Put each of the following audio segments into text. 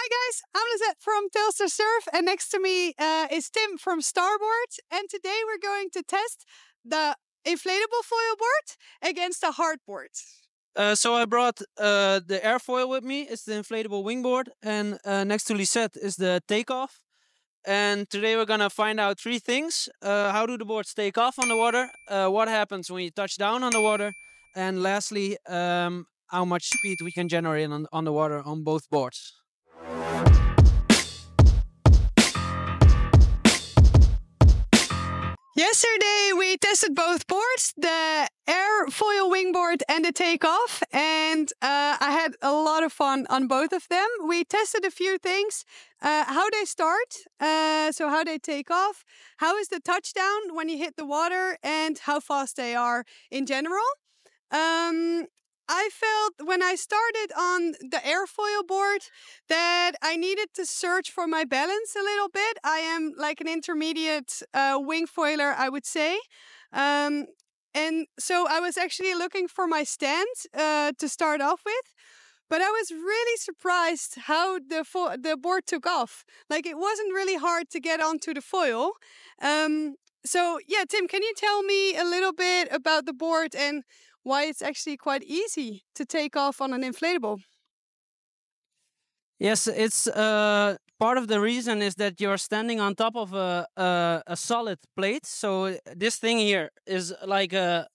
Hi guys, I'm Lisette from Telstar Surf, and next to me is Tim from Starboard. And today we're going to test the inflatable foil board against a hard board. So I brought the airfoil with me. It's the inflatable wingboard, and next to Lisette is the takeoff. And today we're gonna find out three things: how do the boards take off on the water? What happens when you touch down on the water? And lastly, how much speed we can generate on the water on both boards. Yesterday we tested both boards, the airfoil wingboard and the takeoff, and I had a lot of fun on both of them. We tested a few things, how they start, so how they take off, how is the touchdown when you hit the water, and how fast they are in general. I felt when I started on the airfoil board that I needed to search for my balance a little bit. I am like an intermediate wing foiler, I would say. And so I was actually looking for my stand to start off with. But I was really surprised how the board took off. Like, it wasn't really hard to get onto the foil. So yeah, Tim, can you tell me a little bit about the board and why it's actually quite easy to take off on an inflatable? Yes, it's part of the reason is that you're standing on top of a solid plate. So this thing here is like a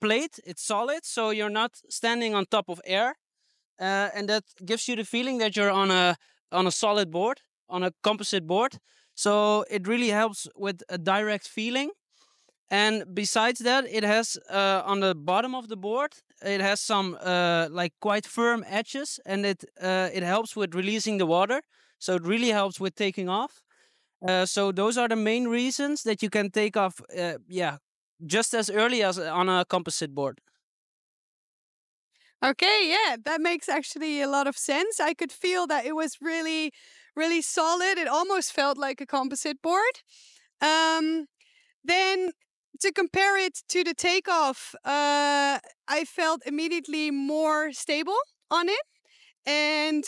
plate. It's solid, so you're not standing on top of air, and that gives you the feeling that you're on a solid board, on a composite board. So it really helps with a direct feeling. And besides that, it has on the bottom of the board, it has some like quite firm edges, and it helps with releasing the water. So it really helps with taking off. So those are the main reasons that you can take off. Yeah, just as early as on a composite board. Okay, yeah, that makes actually a lot of sense. I could feel that it was really, really solid. It almost felt like a composite board. Then to compare it to the takeoff, I felt immediately more stable on it. And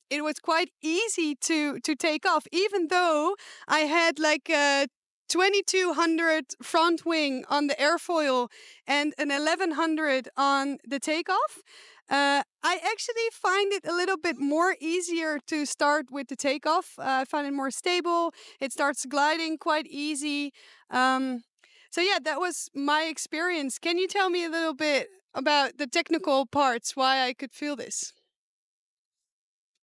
it was quite easy to take off, even though I had like a 2200 front wing on the airfoil and an 1100 on the takeoff. I actually find it a little bit more easier to start with the takeoff. I find it more stable. It starts gliding quite easy. So yeah, that was my experience. Can you tell me a little bit about the technical parts, why I could feel this?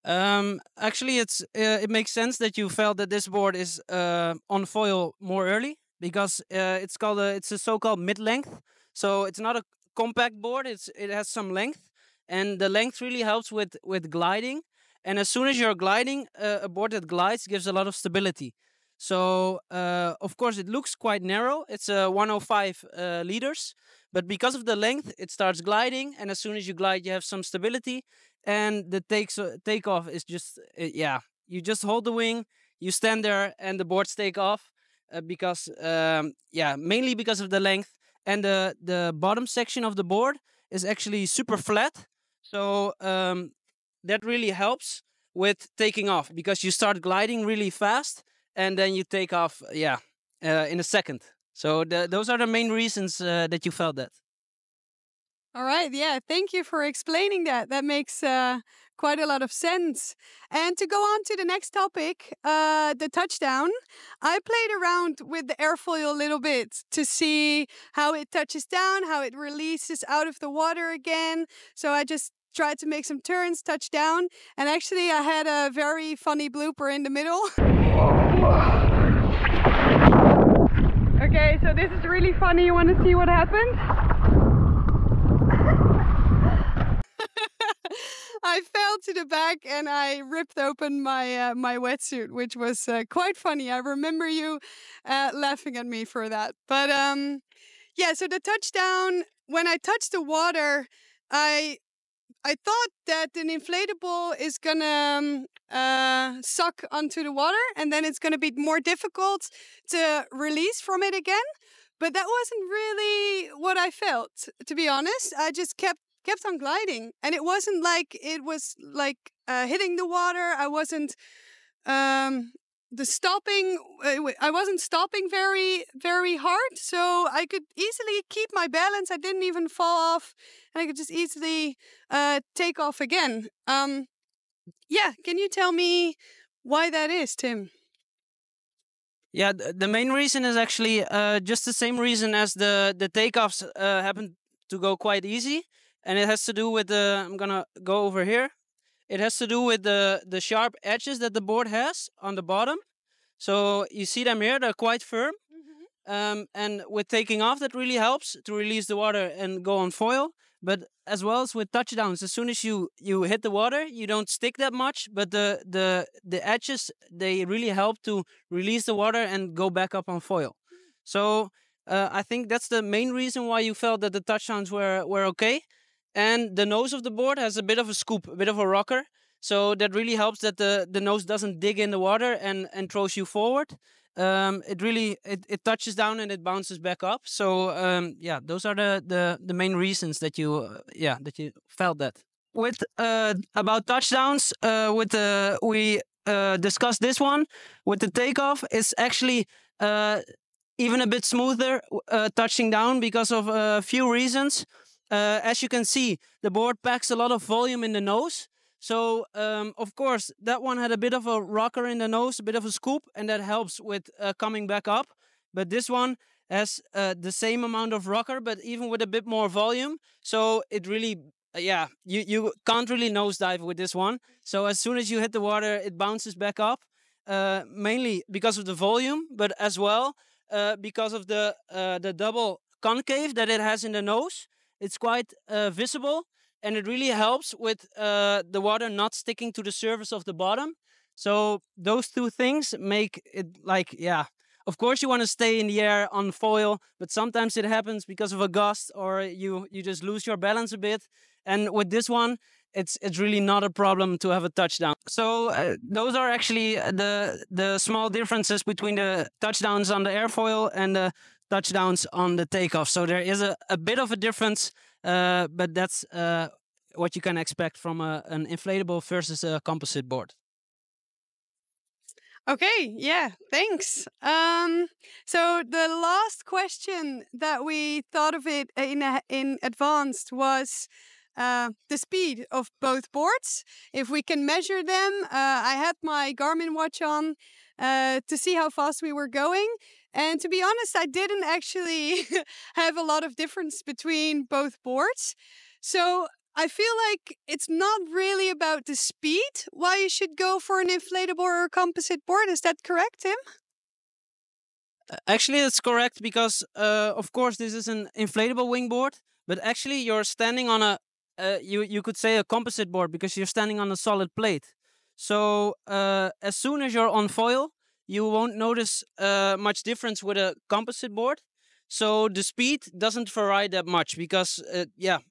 Actually, it makes sense that you felt that this board is on foil more early because it's a so-called mid-length. So it's not a compact board. It has some length, and the length really helps with gliding. And as soon as you're gliding, a board that glides gives a lot of stability. So of course it looks quite narrow. It's 105 liters, but because of the length, it starts gliding, and as soon as you glide, you have some stability. And the takeoff is just yeah, you just hold the wing, you stand there, and the boards take off because yeah, mainly because of the length. And the bottom section of the board is actually super flat, so that really helps with taking off because you start gliding really fast and then you take off, yeah, in a second. So those are the main reasons that you felt that. All right, yeah, thank you for explaining that. That makes quite a lot of sense. And to go on to the next topic, the touchdown, I played around with the airfoil a little bit to see how it touches down, how it releases out of the water again. So I just tried to make some turns, touch down, and actually I had a very funny blooper in the middle. Okay, so this is really funny. You want to see what happened? I fell to the back and I ripped open my wetsuit, which was quite funny. I remember you laughing at me for that. But yeah, so the touchdown, when I touched the water, I thought that an inflatable is gonna suck onto the water, and then it's gonna be more difficult to release from it again. But that wasn't really what I felt, to be honest. I just kept kept on gliding, and it wasn't like it was like hitting the water. I wasn't the stopping. I wasn't stopping very hard, so I could easily keep my balance. I didn't even fall off, and I could just easily take off again. Yeah, can you tell me why that is, Tim? Yeah, the main reason is actually just the same reason as the takeoffs happen to go quite easy, and it has to do with the. I'm gonna go over here. It has to do with the sharp edges that the board has on the bottom. So you see them here; they're quite firm. And with taking off, that really helps to release the water and go on foil. But as well as with touchdowns, as soon as you hit the water, you don't stick that much. But the edges, they really help to release the water and go back up on foil. So I think that's the main reason why you felt that the touchdowns were okay. And the nose of the board has a bit of a scoop, a bit of a rocker. So that really helps that the nose doesn't dig in the water and throws you forward. It really it touches down and it bounces back up. So yeah, those are the main reasons that you that you felt that. With about touchdowns, with we discussed this one with the takeoff. It's actually even a bit smoother touching down because of a few reasons. As you can see, the board packs a lot of volume in the nose. So, of course, that one had a bit of a rocker in the nose, a bit of a scoop, and that helps with coming back up. But this one has the same amount of rocker, but even with a bit more volume. So it really, you can't really nosedive with this one. So as soon as you hit the water, it bounces back up, mainly because of the volume, but as well because of the double concave that it has in the nose. It's quite visible, and it really helps with the water not sticking to the surface of the bottom. So those two things make it like, of course you want to stay in the air on foil, but sometimes it happens because of a gust or you just lose your balance a bit. And with this one, it's really not a problem to have a touchdown. So those are actually the small differences between the touchdowns on the airfoil and the touchdowns on the takeoff. So there is a bit of a difference, but that's what you can expect from an inflatable versus a composite board. Okay, yeah, thanks. So the last question that we thought of it in advance was the speed of both boards. If we can measure them, I had my Garmin watch on to see how fast we were going. And to be honest, I didn't actually have a lot of difference between both boards. So I feel like it's not really about the speed why you should go for an inflatable or a composite board. Is that correct, Tim? Actually, that's correct because, of course, this is an inflatable wingboard, but actually you're standing on a, you could say a composite board because you're standing on a solid plate. So as soon as you're on foil, you won't notice much difference with a composite board. So the speed doesn't vary that much because,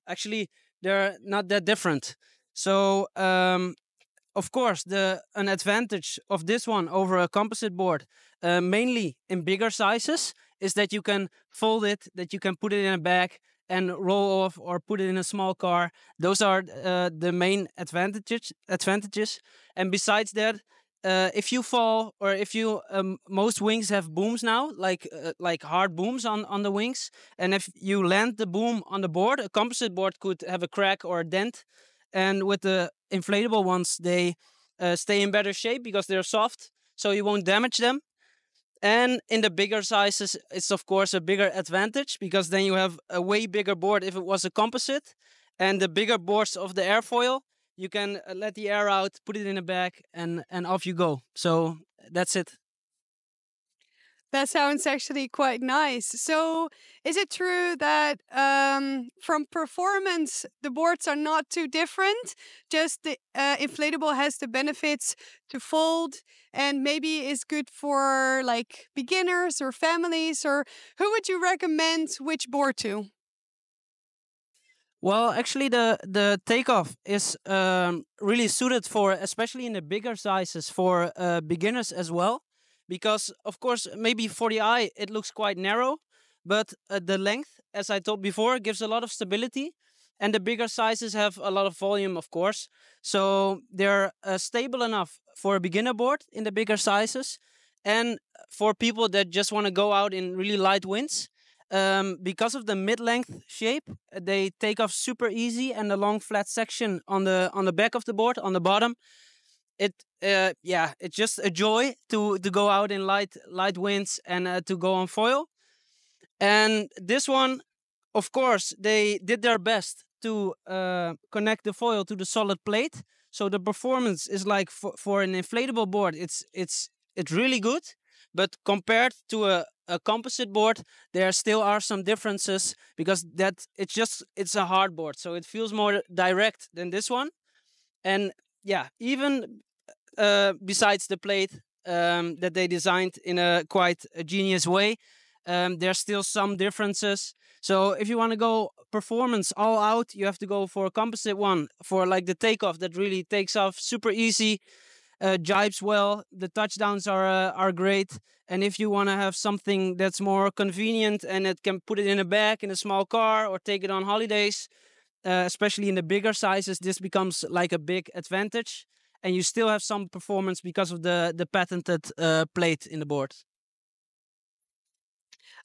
actually they're not that different. So of course, an advantage of this one over a composite board, mainly in bigger sizes, is that you can fold it, that you can put it in a bag and roll off or put it in a small car. Those are the main advantages. And besides that, if you fall or if you most wings have booms now, like hard booms on the wings, and if you land the boom on the board, a composite board could have a crack or a dent. And with the inflatable ones, they stay in better shape because they're soft, so you won't damage them. And in the bigger sizes, it's of course a bigger advantage because then you have a way bigger board if it was a composite. And the bigger boards of the airfoil, you can let the air out, put it in a bag, and off you go. So that's it. That sounds actually quite nice. So, is it true that from performance, the boards are not too different? Just the inflatable has the benefits to fold and maybe is good for like beginners or families? Or who would you recommend which board to? Well, actually, the takeoff is really suited for, especially in the bigger sizes, for beginners as well. Because, of course, maybe for the eye, it looks quite narrow, but the length, as I told before, gives a lot of stability. and the bigger sizes have a lot of volume, of course. So they're stable enough for a beginner board in the bigger sizes, and for people that just want to go out in really light winds. Because of the mid-length shape, they take off super easy, and the long flat section on the back of the board on the bottom, it's just a joy to go out in light winds and to go on foil. And this one, of course, they did their best to connect the foil to the solid plate. So the performance is like for an inflatable board, it's really good. But compared to a composite board, there still are some differences because it's a hard board, so it feels more direct than this one. And yeah, even besides the plate that they designed in a quite a genius way, there's still some differences. So if you want to go performance all out, you have to go for a composite one, for like the takeoff that really takes off super easy, jibes well. The touchdowns are great. And if you want to have something that's more convenient and it can put it in a bag in a small car or take it on holidays, especially in the bigger sizes, this becomes like a big advantage. And you still have some performance because of the patented plate in the board.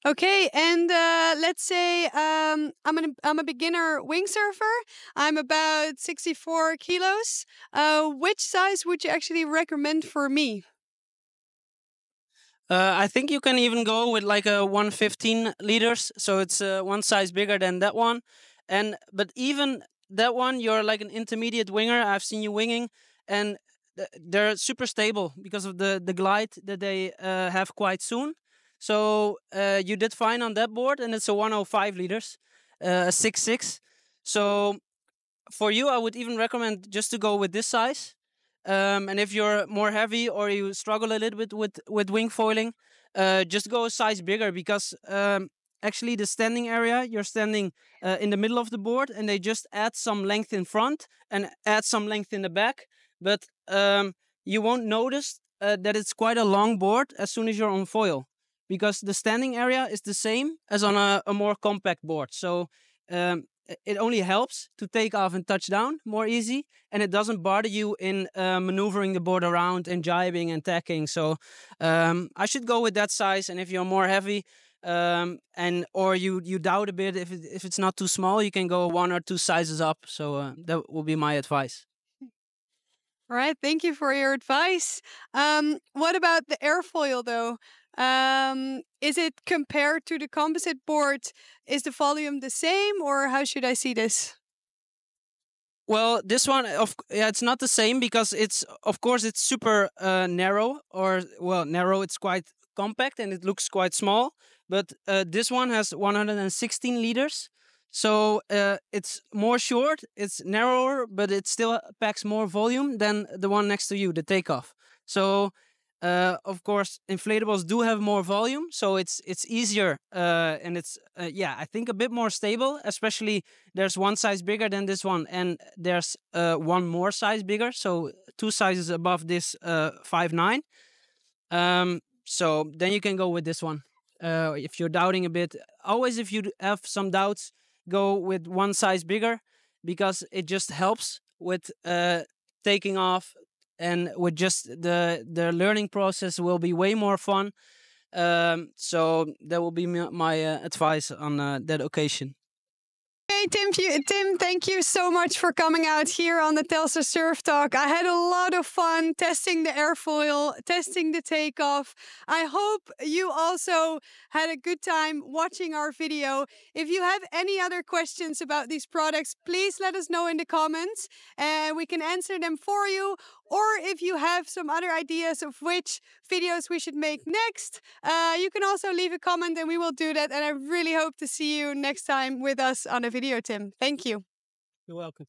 Okay, and let's say I'm a beginner wingsurfer. I'm about 64 kilos. Which size would you actually recommend for me? I think you can even go with like a 115 liters, so it's one size bigger than that one. But even that one, you're like an intermediate winger. I've seen you winging, and they're super stable because of the glide that they have quite soon. So you did fine on that board, and it's a 105 liters, a 6.6. So for you, I would even recommend just to go with this size. And if you're more heavy or you struggle a little bit with wing foiling, just go a size bigger because actually the standing area, you're standing in the middle of the board, and they just add some length in front and add some length in the back. But you won't notice that it's quite a long board as soon as you're on foil, because the standing area is the same as on a more compact board. So it only helps to take off and touch down more easy, and it doesn't bother you in maneuvering the board around and jibing and tacking. So I should go with that size. And if you're more heavy and or you doubt a bit if it's not too small, you can go 1 or 2 sizes up. So that will be my advice. All right, thank you for your advice. What about the airfoil though? Is it compared to the composite board? Is the volume the same, or how should I see this? Well, this one, it's not the same because it's, of course, it's super narrow, or well, narrow. It's quite compact and it looks quite small. But this one has 116 liters, so it's more short. It's narrower, but it still packs more volume than the one next to you, the takeoff. So of course, inflatables do have more volume, so it's easier and it's I think a bit more stable. Especially there's one size bigger than this one, and there's one more size bigger, so 2 sizes above this 5.9. So then you can go with this one. If you're doubting a bit, always if you have some doubts, go with one size bigger because it just helps with taking off, and with just the learning process will be way more fun. So that will be my advice on that occasion. Hey, Tim, thank you so much for coming out here on the Telstar Surf Talk. I had a lot of fun testing the airfoil, testing the takeoff. I hope you also had a good time watching our video. If you have any other questions about these products, please let us know in the comments and we can answer them for you. Or if you have some other ideas of which videos we should make next, you can also leave a comment and we will do that. And I really hope to see you next time with us on a video, Tim. Thank you. You're welcome.